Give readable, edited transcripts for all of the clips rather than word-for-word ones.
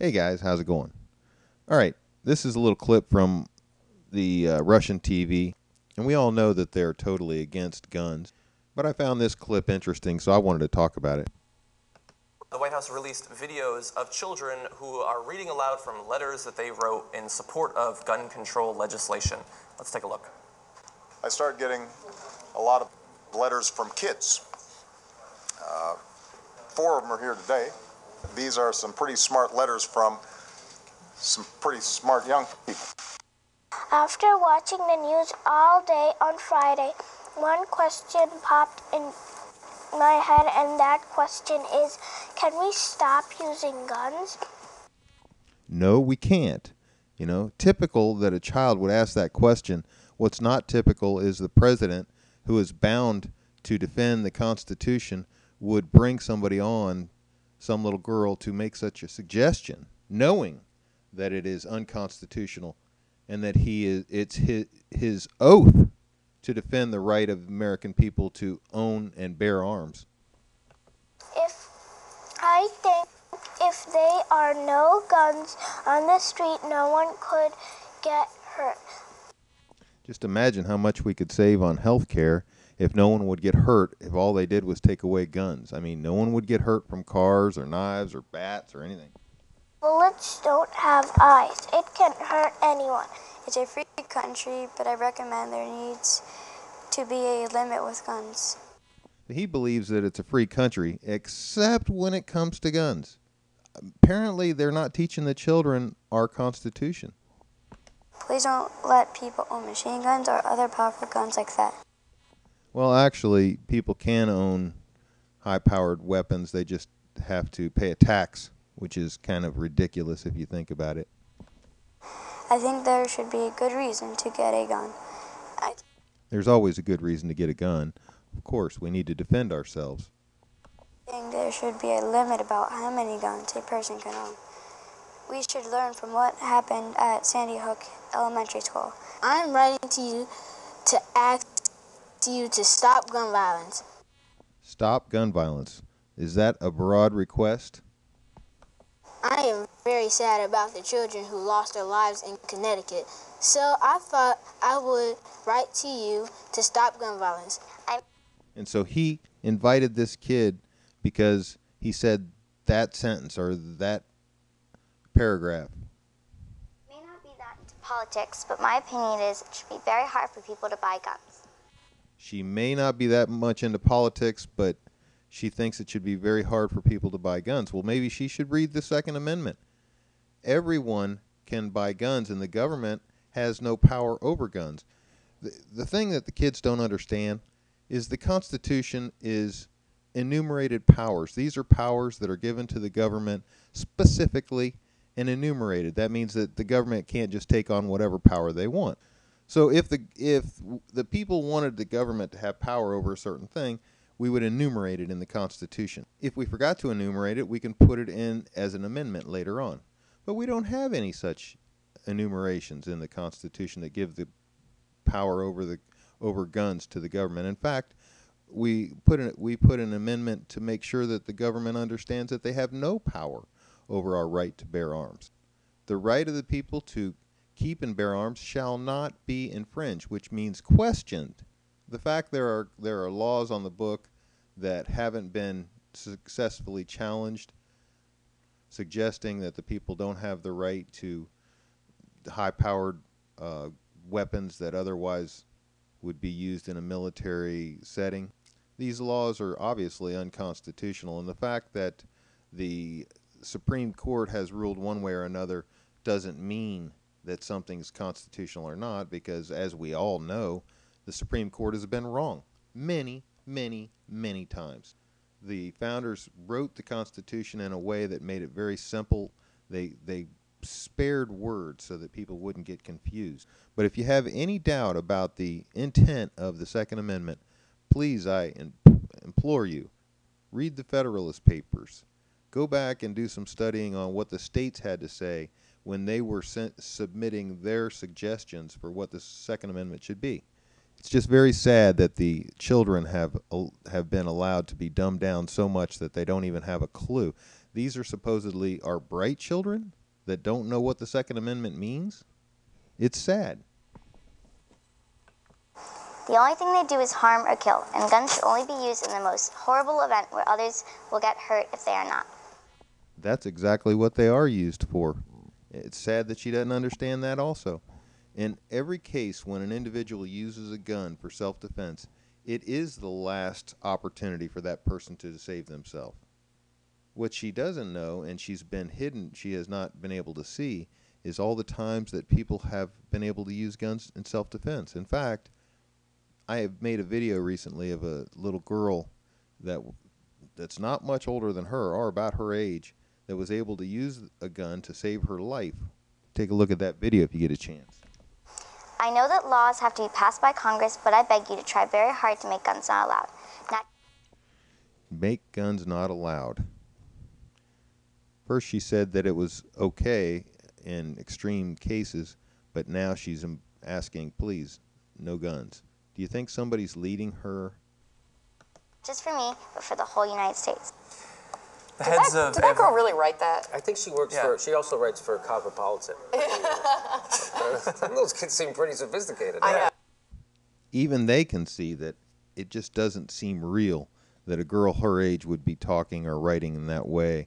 Hey guys, how's it going? All right, this is a little clip from the Russian TV, and we all know that they're totally against guns, but I found this clip interesting, so I wanted to talk about it. The White House released videos of children who are reading aloud from letters that they wrote in support of gun control legislation. Let's take a look. I started getting a lot of letters from kids. 4 of them are here today. These are some pretty smart letters from some pretty smart young people. After watching the news all day on Friday, one question popped in my head, and that question is, can we stop using guns? No, we can't. You know, typical that a child would ask that question. What's not typical is the president, who is bound to defend the Constitution, would bring somebody on, some little girl, to make such a suggestion, knowing that it is unconstitutional and that it's his oath to defend the right of American people to own and bear arms. I think if there are no guns on the street, no one could get hurt. Just imagine how much we could save on health care if no one would get hurt if all they did was take away guns. I mean, no one would get hurt from cars or knives or bats or anything. Bullets don't have eyes. It can hurt anyone. It's a free country, but I recommend there needs to be a limit with guns. He believes that it's a free country, except when it comes to guns. Apparently, they're not teaching the children our Constitution. Please don't let people own machine guns or other powerful guns like that. Well, actually, people can own high-powered weapons. They just have to pay a tax, which is kind of ridiculous if you think about it. I think there should be a good reason to get a gun. There's always a good reason to get a gun. Of course, we need to defend ourselves. I think there should be a limit about how many guns a person can own. We should learn from what happened at Sandy Hook Elementary School. I'm writing to you to ask you to stop gun violence. Stop gun violence. Is that a broad request? I am very sad about the children who lost their lives in Connecticut, so I thought I would write to you to stop gun violence. And so he invited this kid because he said that sentence or that paragraph. May not be that into politics, but my opinion is it should be very hard for people to buy guns. She may not be that much into politics, but she thinks it should be very hard for people to buy guns. Well, maybe she should read the Second Amendment. Everyone can buy guns, and the government has no power over guns. The thing that the kids don't understand is the Constitution is enumerated powers. These are powers that are given to the government specifically and enumerated. That means that the government can't just take on whatever power they want. So if the people wanted the government to have power over a certain thing, we would enumerate it in the Constitution. If we forgot to enumerate it, we can put it in as an amendment later on. But we don't have any such enumerations in the Constitution that give the power over guns to the government. In fact, we put an amendment to make sure that the government understands that they have no power over our right to bear arms. The right of the people to keep and bear arms shall not be infringed, which means questioned. The fact there are laws on the book that haven't been successfully challenged, suggesting that the people don't have the right to high-powered weapons that otherwise would be used in a military setting. These laws are obviously unconstitutional, and the fact that the Supreme Court has ruled one way or another doesn't mean that something's constitutional or not, because as we all know, the Supreme Court has been wrong many, many, many times. The founders wrote the Constitution in a way that made it very simple. They spared words so that people wouldn't get confused. But if you have any doubt about the intent of the Second Amendment, please, I implore you, read the Federalist Papers. Go back and do some studying on what the states had to say when they were submitting their suggestions for what the Second Amendment should be. It's just very sad that the children have been allowed to be dumbed down so much that they don't even have a clue. these are supposedly our bright children that don't know what the Second Amendment means? It's sad. The only thing they do is harm or kill, and guns should only be used in the most horrible event where others will get hurt if they are not. That's exactly what they are used for. It's sad that she doesn't understand that also. In every case when an individual uses a gun for self-defense, it is the last opportunity for that person to save themselves. What she doesn't know, and she's been hidden, she has not been able to see, is all the times that people have been able to use guns in self-defense. In fact, I have made a video recently of a little girl that's not much older than her, or about her age, that was able to use a gun to save her life. Take a look at that video if you get a chance. I know that laws have to be passed by Congress, but I beg you to try very hard to make guns not allowed. Make guns not allowed. First she said that it was okay in extreme cases, but now she's asking, please, no guns. Do you think somebody's leading her? Just for me, but for the whole United States. The heads of did that girl really write that? I think she works for, she also writes for Cosmopolitan. Those kids seem pretty sophisticated. I know. Even they can see that it just doesn't seem real that a girl her age would be talking or writing in that way.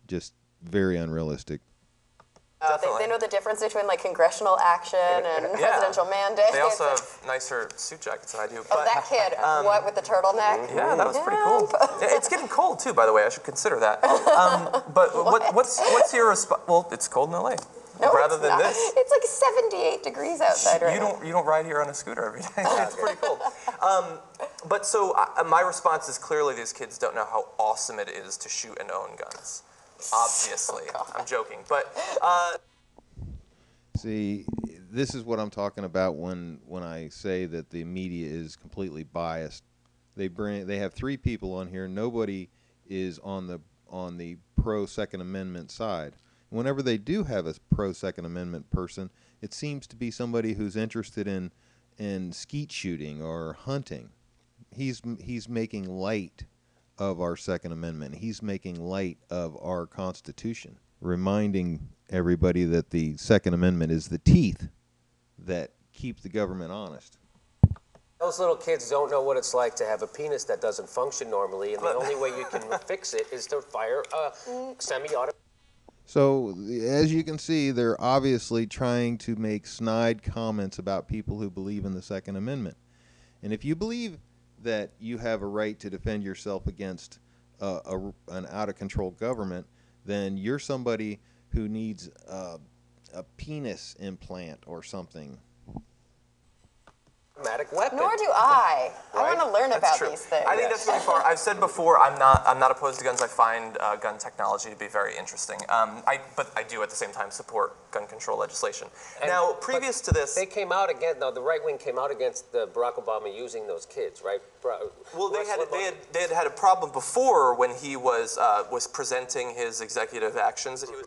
Just very unrealistic. They know the difference between like congressional action and presidential mandates. They also have nicer suit jackets than I do. But that kid, what, with the turtleneck? Yeah, that was pretty cool. It's getting cold too, by the way. I should consider that. But what's your response? Well, it's cold in LA. No, rather than this, it's like 78 degrees outside right now. You don't ride here on a scooter every day. It's pretty cold. But so my response is clearly these kids don't know how awesome it is to shoot and own guns. Obviously, I'm joking, but see, this is what I'm talking about when I say that the media is completely biased. They have three people on here. Nobody is on the pro Second Amendment side. Whenever they do have a pro Second Amendment person, it seems to be somebody who's interested in skeet shooting or hunting. He's making light of our Second Amendment. He's making light of our Constitution, reminding everybody that the Second Amendment is the teeth that keep the government honest. Those little kids don't know what it's like to have a penis that doesn't function normally, and the only way you can fix it is to fire a semi-automatic. So, as you can see, they're obviously trying to make snide comments about people who believe in the Second Amendment. And if you believe that you have a right to defend yourself against an out-of-control government, then you're somebody who needs a penis implant or something. Weapon. Nor do I. Right? I want to learn about true. these things. I think that's going far. I've said before, I'm not opposed to guns. I find gun technology to be very interesting. But I do at the same time support gun control legislation. Now, previous to this, they came out again. No, the right wing came out against Barack Obama using those kids, right? Well, they had a problem before when he was presenting his executive actions that he was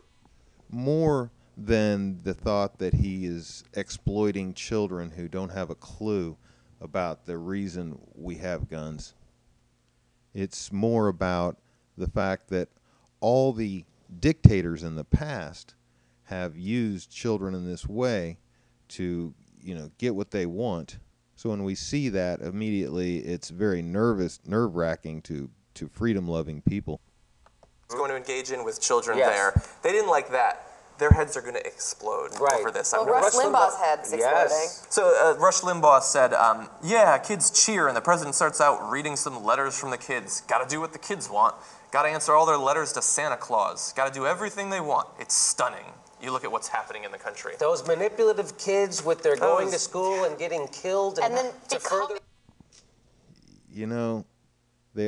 more than the thought that he is exploiting children who don't have a clue about the reason we have guns. It's more about the fact that all the dictators in the past have used children in this way to, get what they want. So when we see that, immediately it's very nerve-wracking to freedom-loving people. going to engage in with children there. They didn't like that. Their heads are going to explode over this. Well, Rush Limbaugh's head's exploding. So Rush Limbaugh said, yeah, kids cheer, and the president starts out reading some letters from the kids. Got to do what the kids want. Got to answer all their letters to Santa Claus. Got to do everything they want. It's stunning. You look at what's happening in the country. Those manipulative kids with their going to school and getting killed. And then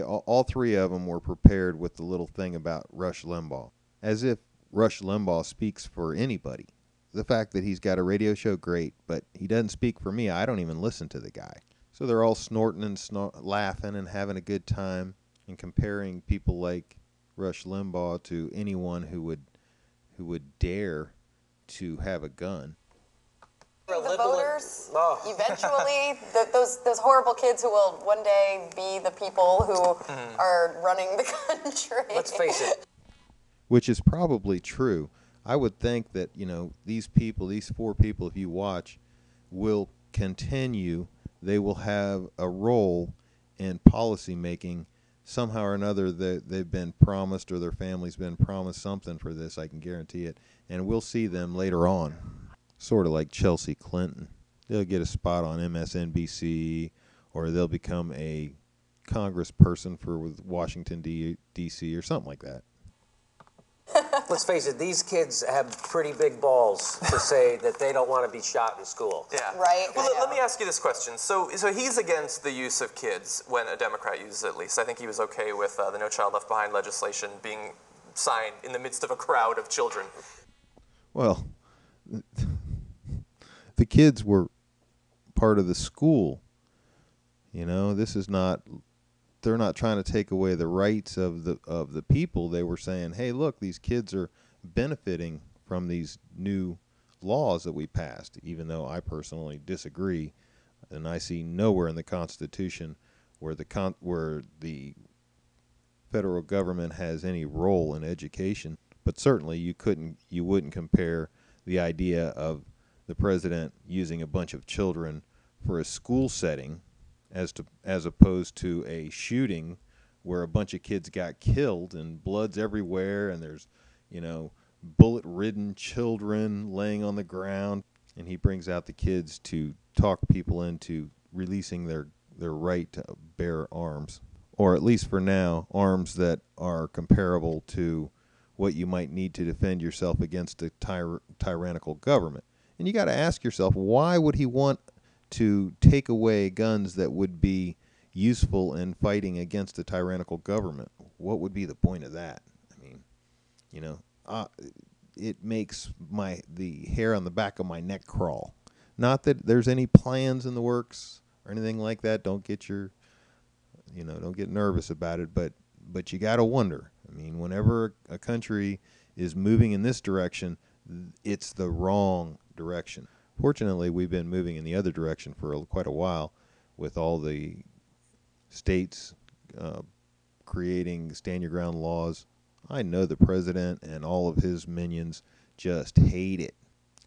all three of them were prepared with the little thing about Rush Limbaugh. As if Rush Limbaugh speaks for anybody. The fact that he's got a radio show, great, but he doesn't speak for me. I don't even listen to the guy. So they're all snorting and laughing and having a good time and comparing people like Rush Limbaugh to anyone who would dare to have a gun. The voters, eventually, those horrible kids who will one day be the people who are running the country. Let's face it. which is probably true. I would think that, these people, these 4 people, if you watch, will continue. They will have a role in policy making somehow or another. They've been promised, or their family's been promised something for this, I can guarantee it. And we'll see them later on, sort of like Chelsea Clinton. They'll get a spot on MSNBC, or they'll become a congressperson for Washington, D.C., or something like that. Let's face it, these kids have pretty big balls to say that they don't want to be shot in school. Yeah. Right. Well, let me ask you this question. So he's against the use of kids when a Democrat uses it, at least. I think he was okay with the No Child Left Behind legislation being signed in the midst of a crowd of children. Well, the kids were part of the school. This is not. They're not trying to take away the rights of the people. They were saying, hey, look, these kids are benefiting from these new laws that we passed, even though I personally disagree, and I see nowhere in the Constitution where the federal government has any role in education. But certainly you wouldn't compare the idea of the president using a bunch of children for a school setting as opposed to a shooting where a bunch of kids got killed and blood's everywhere, and there's bullet-ridden children laying on the ground, and he brings out the kids to talk people into releasing their right to bear arms, or at least for now, arms that are comparable to what you might need to defend yourself against a tyrannical government. And you got to ask yourself, why would he want to take away guns that would be useful in fighting against a tyrannical government? What would be the point of that? I mean, it makes the hair on the back of my neck crawl. Not that there's any plans in the works or anything like that. Don't get don't get nervous about it, but you got to wonder. I mean, whenever a country is moving in this direction, it's the wrong direction. Fortunately, we've been moving in the other direction for quite a while, with all the states creating stand-your-ground laws. I know the president and all of his minions just hate it,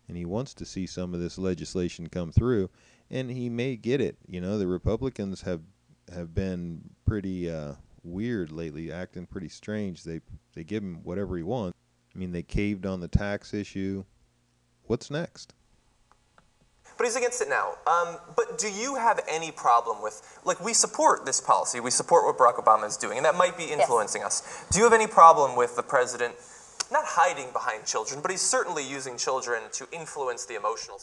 and he wants to see some of this legislation come through, and he may get it. The Republicans have been pretty weird lately, acting pretty strange. They give him whatever he wants. I mean, they caved on the tax issue. What's next? But he's against it now. But do you have any problem with, we support this policy, we support what Barack Obama is doing, and that might be influencing us. Do you have any problem with the president not hiding behind children, but he's certainly using children to influence the emotional?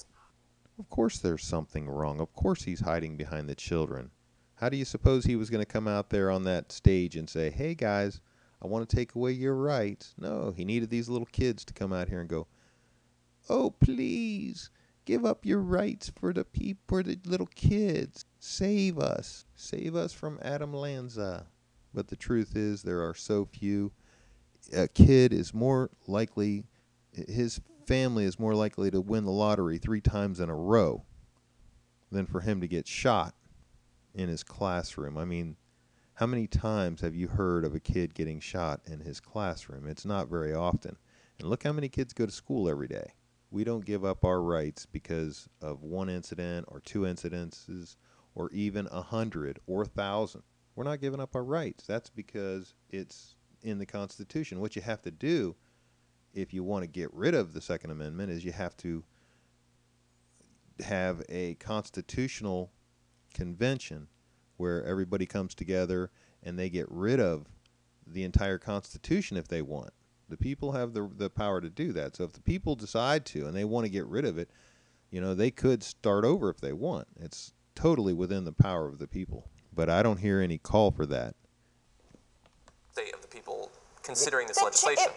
Of course there's something wrong. Of course he's hiding behind the children. How do you suppose he was going to come out there on that stage and say, hey guys, I want to take away your rights? No, he needed these little kids to come out here and go, oh, please, give up your rights for the little kids. Save us. Save us from Adam Lanza. But the truth is, there are so few. A kid is more likely, his family is more likely to win the lottery 3 times in a row than for him to get shot in his classroom. I mean, how many times have you heard of a kid getting shot in his classroom? It's not very often. And look how many kids go to school every day. We don't give up our rights because of 1 incident or 2 incidences or even 100 or 1,000. We're not giving up our rights. That's because it's in the Constitution. What you have to do if you want to get rid of the Second Amendment is you have to have a constitutional convention where everybody comes together and they get rid of the entire Constitution if they want. The people have the power to do that. So if the people decide to and they want to get rid of it, they could start over if they want. It's totally within the power of the people. But I don't hear any call for that. Of the people considering this legislation.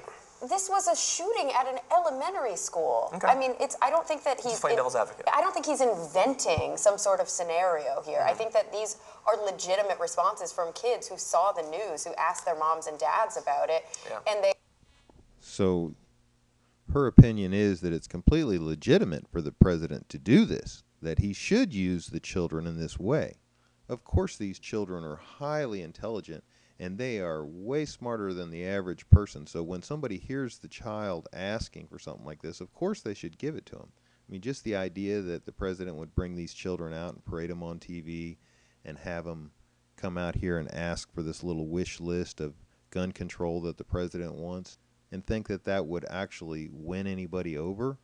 This was a shooting at an elementary school. Okay. I mean, I don't think that Just playing devil's advocate. I don't think he's inventing some sort of scenario here. I think that these are legitimate responses from kids who saw the news, who asked their moms and dads about it, and they. So her opinion is that it's completely legitimate for the president to do this, that he should use the children in this way. Of course, these children are highly intelligent, And they are way smarter than the average person. So when somebody hears the child asking for something like this, of course they should give it to them. I mean, just the idea that the president would bring these children out and parade them on TV and have them come out here and ask for this little wish list of gun control that the president wants and think that that would actually win anybody over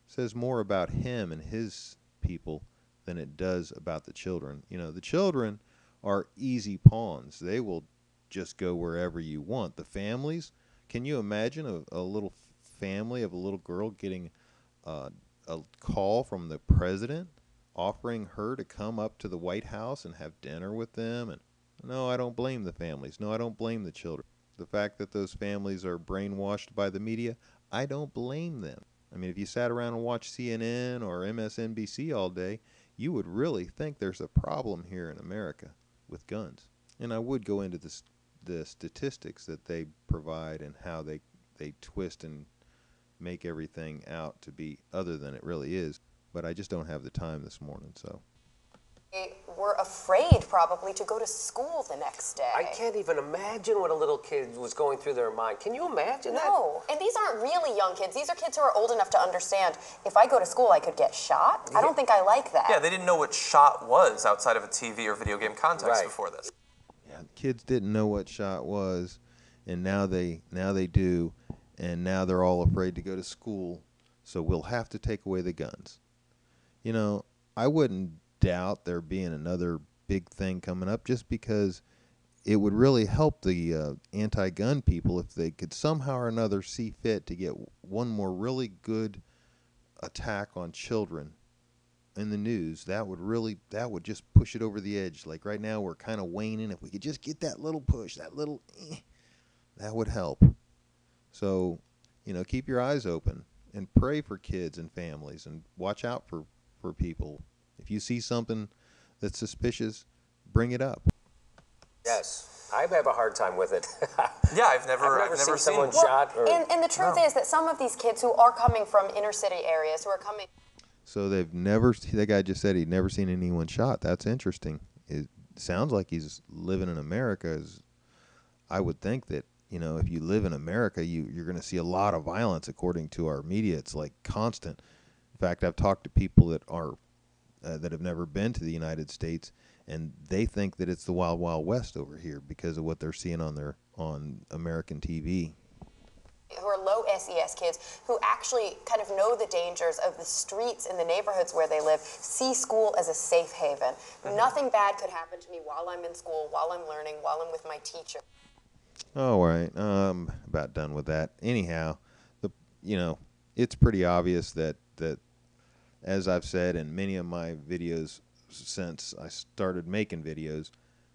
says more about him and his people than it does about the children. You know, the children are easy pawns. They will just go wherever you want. The families, can you imagine a little family of a little girl getting a call from the president offering her to come up to the White House and have dinner with them? And no, I don't blame the families. No, I don't blame the children. The fact that those families are brainwashed by the media, I don't blame them. I mean, if you sat around and watched CNN or MSNBC all day, you would really think there's a problem here in America with guns. And I would go into the statistics that they provide and how they twist and make everything out to be other than it really is. But I just don't have the time this morning, so. They were afraid probably to go to school the next day. I can't even imagine what a little kid was going through their mind. Can you imagine that? No, and these aren't really young kids. These are kids who are old enough to understand, if I go to school, I could get shot. I don't think I like that. Yeah, they didn't know what shot was outside of a TV or video game context before this. Yeah, kids didn't know what shot was, and now they do, and now they're all afraid to go to school, so we'll have to take away the guns. You know, I wouldn't doubt there being another big thing coming up, just because it would really help the anti-gun people if they could somehow or another see fit to get one more really good attack on children in the news. That would just push it over the edge. Like right now we're kind of waning. If we could just get that little push, that little that would help. So, you know, keep your eyes open and pray for kids and families and watch out for people. If you see something that's suspicious, bring it up. Yes, I have a hard time with it. Yeah, I've never seen seen someone shot. Or, and the truth is that some of these kids who are coming from inner city areas, who are coming... So that guy just said he'd never seen anyone shot. That's interesting. It sounds like he's living in America. I would think that, you know, if you live in America, you're going to see a lot of violence according to our media. It's like constant. In fact, I've talked to people that have never been to the United States, and they think that it's the Wild Wild West over here because of what they're seeing on American TV. Who are low SES kids who actually kind of know the dangers of the streets in the neighborhoods where they live, see school as a safe haven. Nothing bad could happen to me while I'm in school, while I'm learning, while I'm with my teacher. All right, about done with that. Anyhow, it's pretty obvious that as I've said in many of my videos since I started making videos,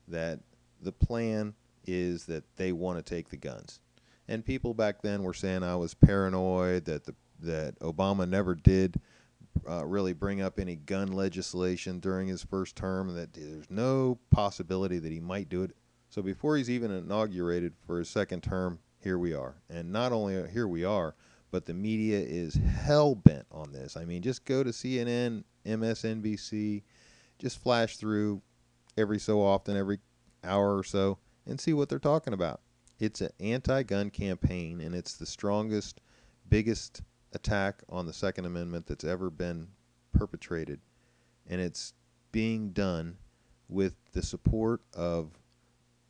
that the plan is that they want to take the guns. And people back then were saying I was paranoid, that Obama never did really bring up any gun legislation during his first term, and that there's no possibility that he might do it. So before he's even inaugurated for his second term, here we are. And not only here we are, but the media is hell-bent on this. I mean, just go to CNN, MSNBC, just flash through every so often, every hour or so, and see what they're talking about. It's an anti-gun campaign, and it's the strongest, biggest attack on the Second Amendment that's ever been perpetrated. And it's being done with the support of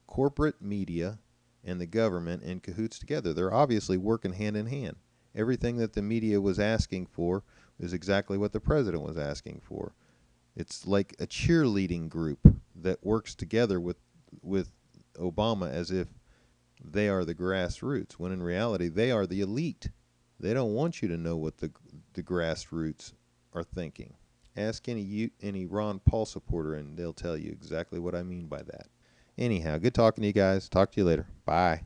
corporate media and the government in cahoots together. They're obviously working hand in hand. Everything that the media was asking for is exactly what the president was asking for. It's like a cheerleading group that works together with Obama as if they are the grassroots, when in reality they are the elite. They don't want you to know what the grassroots are thinking. Ask any Ron Paul supporter and they'll tell you exactly what I mean by that. Anyhow, good talking to you guys. Talk to you later. Bye.